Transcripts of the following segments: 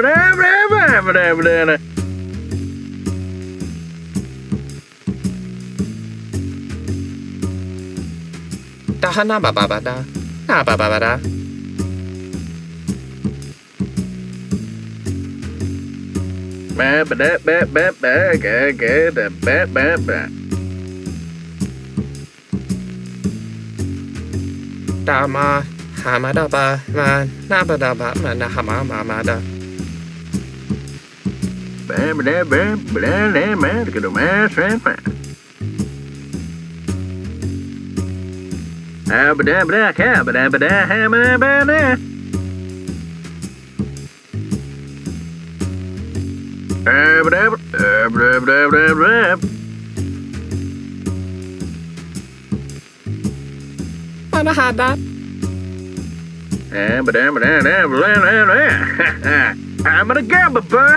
ดาหน้าบาบาบาดาหน้าบาบาบาดาแบ๊ะแบ๊ะแบ๊ะแบ๊ะแบ๊ะแกแกแต่แบ๊ะแบ๊ะแบ๊ะดามาหามาดาบามาหน้าบาดาบามาหน้าหามาดาแบ๊ะแบ๊ะแบ๊ะแบ๊ะแบ๊ะแบ๊ะกระโดดแบ๊ะแบ๊ะแบ๊ะบดาบดาแค่บดาบดาแฮมาบดามานาฮาดาบดาบดาบดาบดาบดามาดาแกบบะ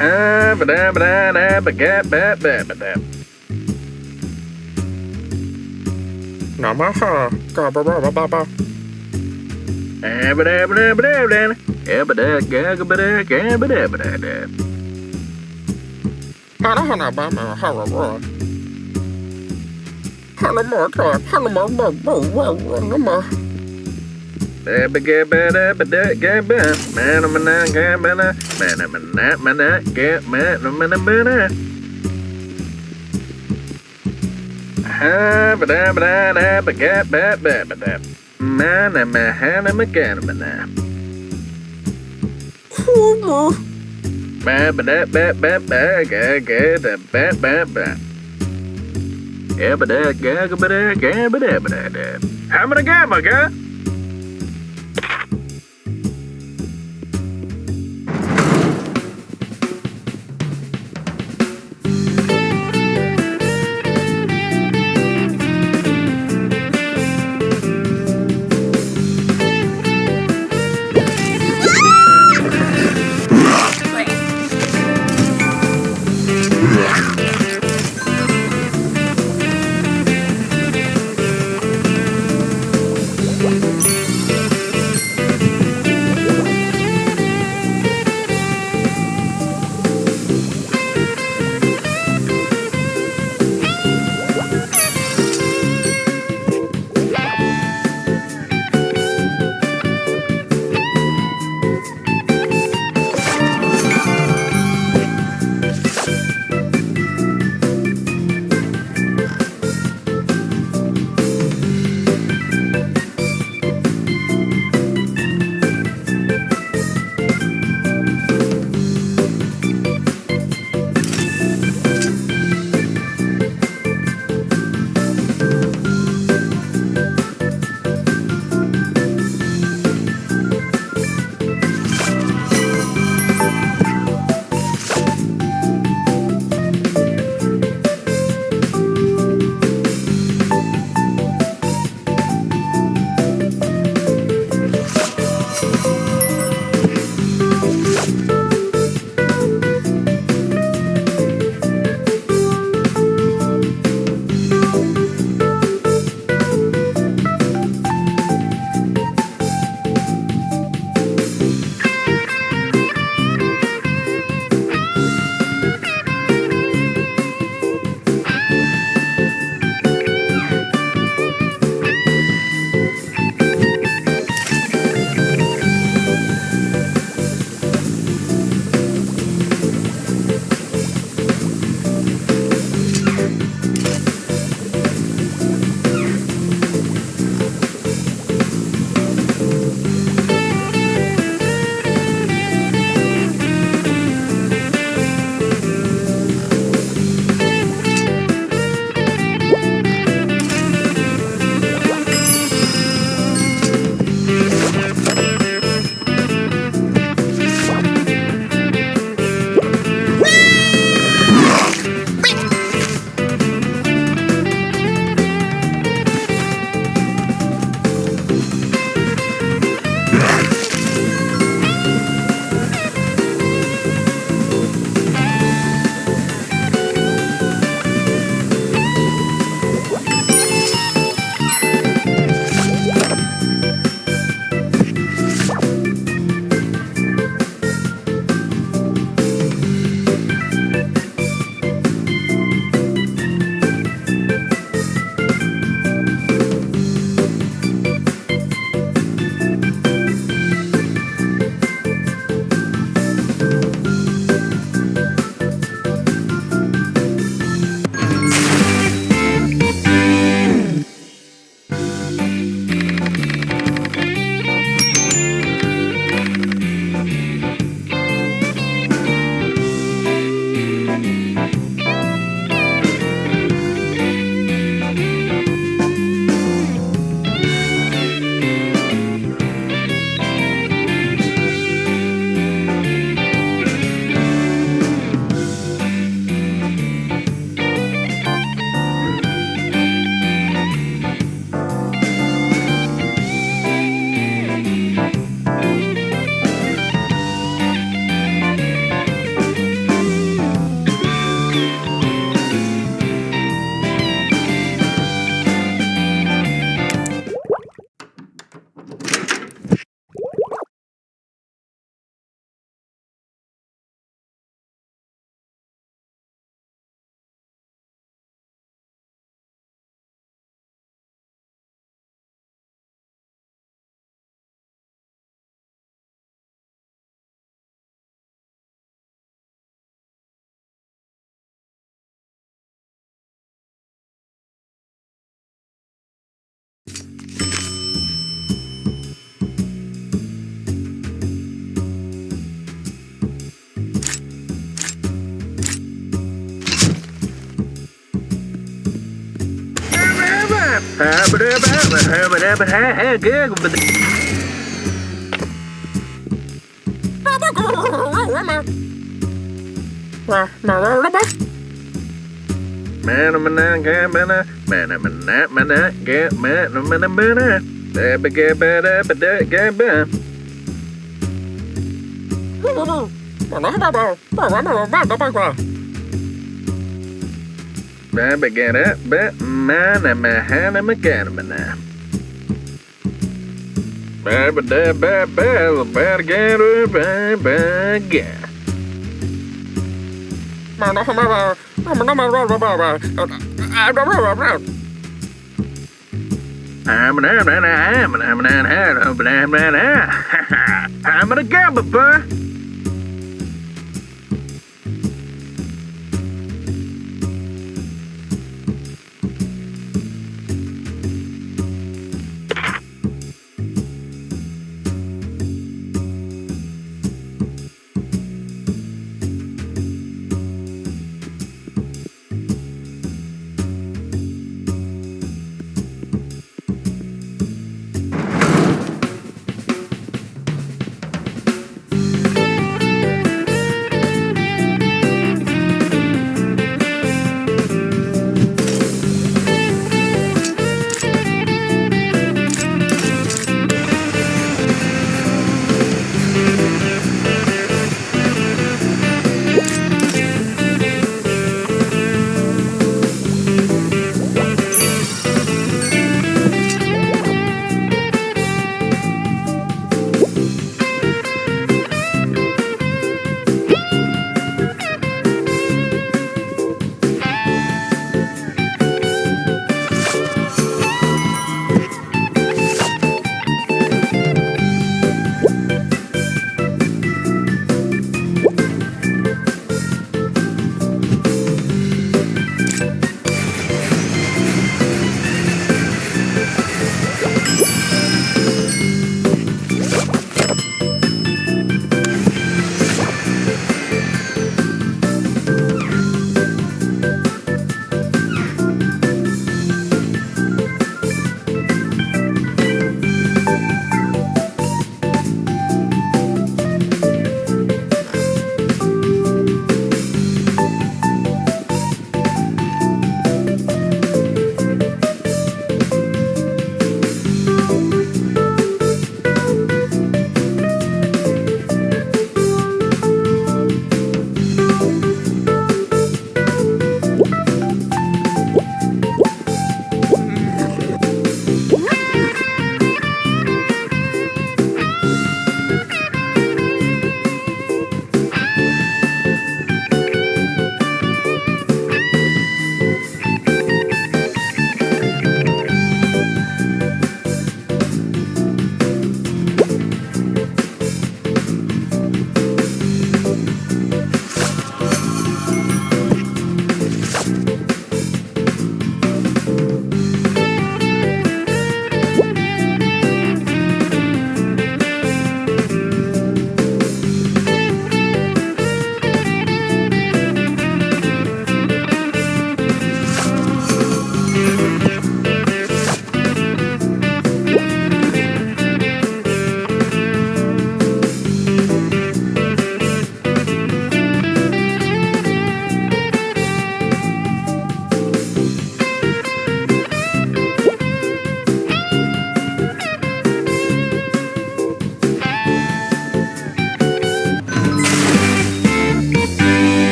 Ha ba da ba da da ba ga ba ba ba da. Namaha, ga ba ba ba ba ba. Ha ba da ba da ba da ba da. Ha ba da ga ba da ga ba da ba da da. Hana hana ba ma ha wa wa. Hana ma ta, hana ma ba ba wa wa na ma. Ba ba ga ba da ba da ga ba. Ma na ga ba na. Ma na ga ma na. Ha ba da ba da da ba ga ba ba ba da. Ma na ma ha na ma ga na ma na. Kuma. Ba ba da ba ba ba ga ga da ba ba ba. Ga ba da ga ba da ga ba da ba da da. Ha ma ga ma ga.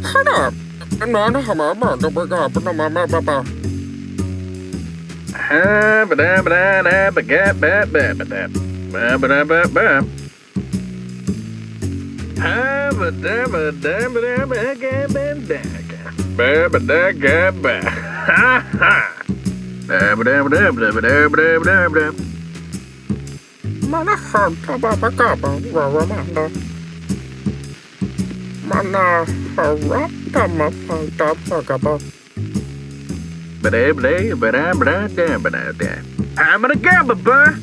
하나 나는 하마마 너가 하마마 바바 mana haba bakaba waramana mana harata mapanta bakaba I'm gonna grab a burr.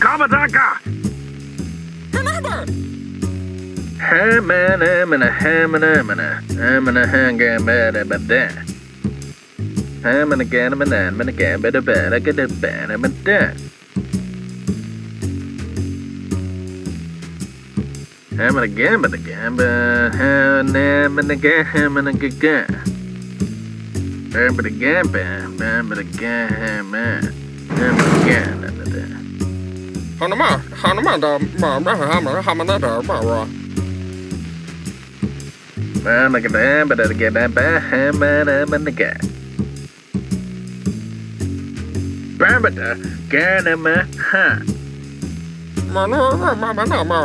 Kabadaka. Hanaba. Hamana, hamana, hanga, bada. Hamana, gamana, manaka, bada, bada, gada, bada, bada. Hamana, gamba, the gamba, hamana, gamana, gaga. Bamba, the gamba, bamba, the gamba, bamba, gamba, Hanama da hamana da ba. Mama gada, bada, gada, hamana, manaka. Bamba, ganama, ha. Ma.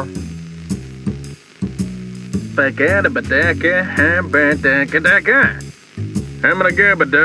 Bagada, badaka, hambada, gadaka. Hamana, gabada.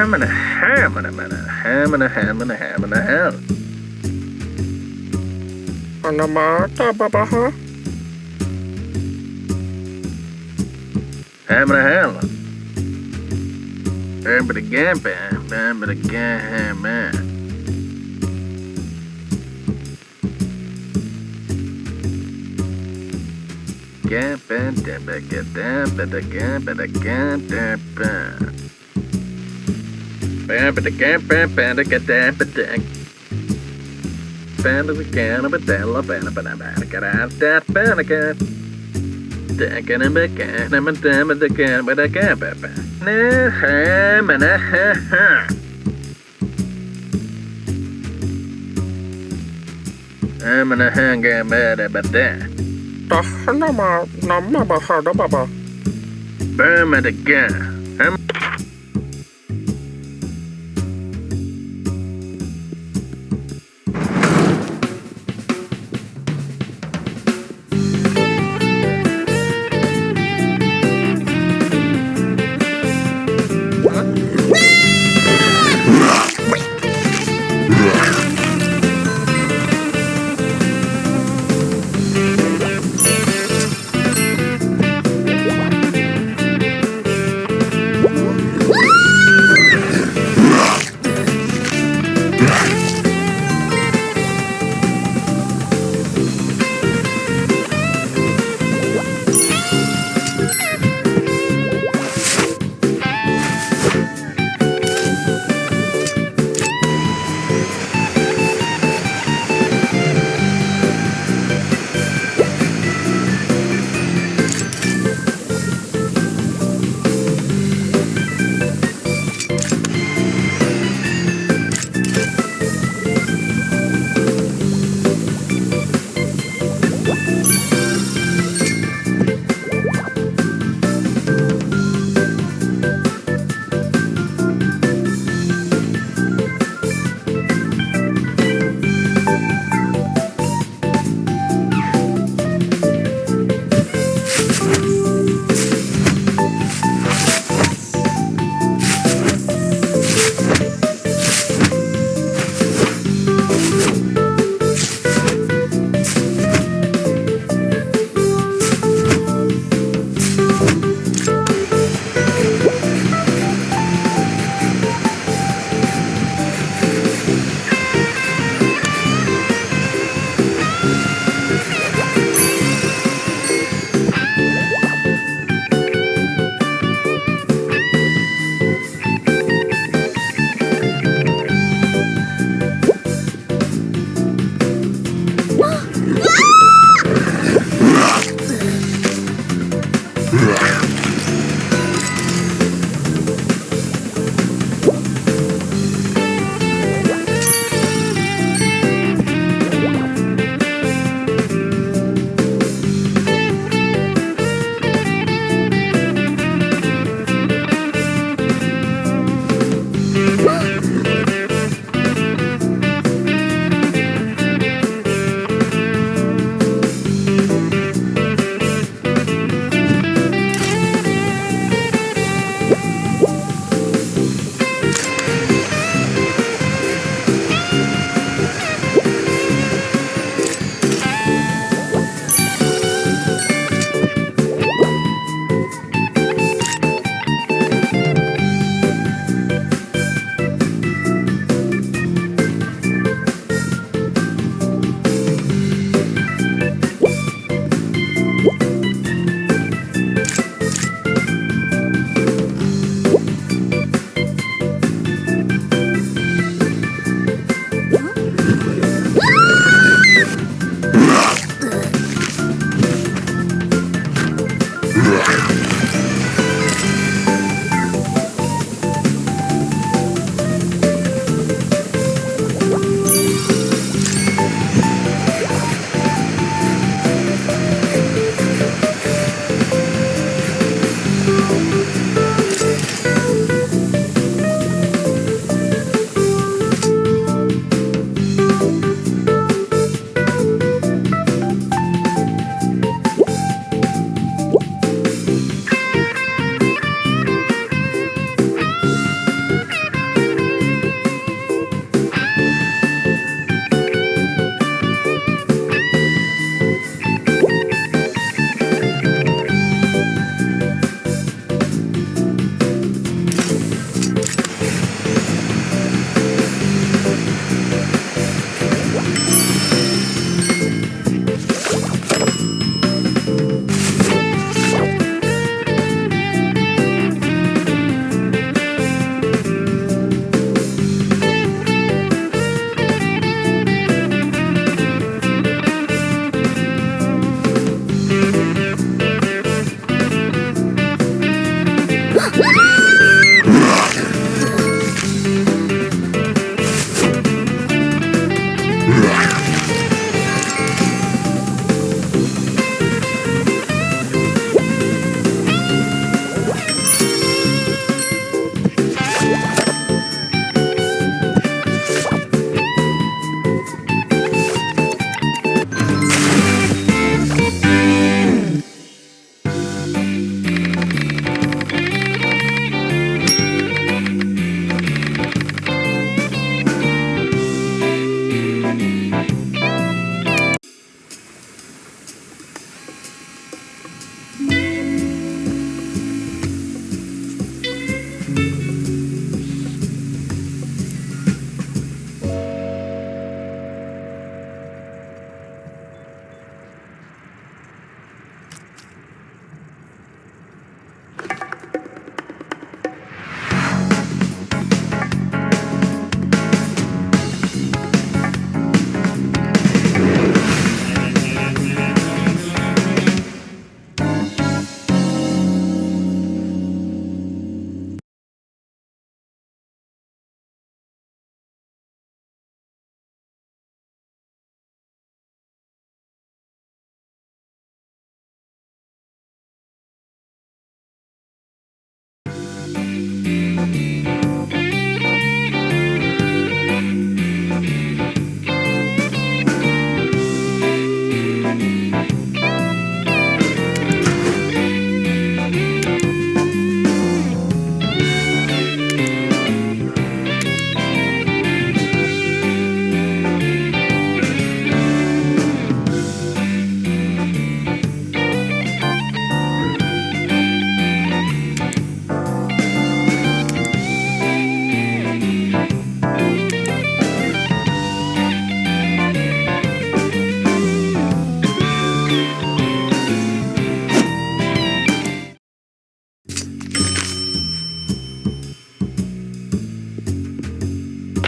ham and a ham and a man, a ham and a ham and a ham and a ham. อานามาตาบาบาฮะ Ham and a ham. Ham but again, bam but again, ham man. Get bam, get down, but again, bam. Bam, but again, bam, get down, but again. Bam, but again, but down, get out, that, bam, again. Again and again, and again, but again, bam. Nah, ham, and a ham. Ham and a ham, get mad, but that. ตาฮานามาน้ำมาบาฮาดาบาบา Bam, and again. Ham.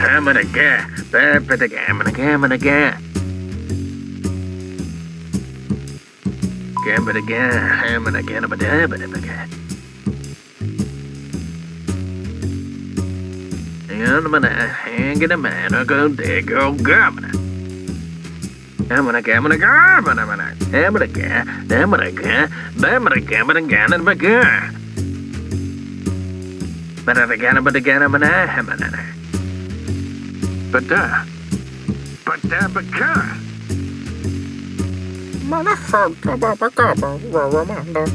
I'm gonna get, I'm gonna get, I'm gonna get, I'm gonna get. I'm gonna get, I'm gonna get, I'm gonna get. I'm gonna hang in a man, I'll go there, go, governor. I'm gonna get, I'm gonna go, I'm gonna get, I'm gonna get, I'm gonna get, I'm gonna get, I'm gonna get, I'm gonna get. But again, I'm gonna get, I'm gonna, I'm gonna. But Mana hanta baba gaba Ramanda.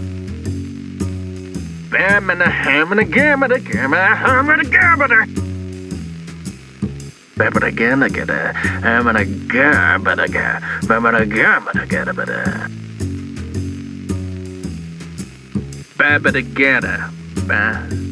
I'm gonna hammer again, but again, hammer again, but again, I get a hammer again, but again, but again, but again, I'm gonna get, but again. I'm gonna get, but I'm gonna, but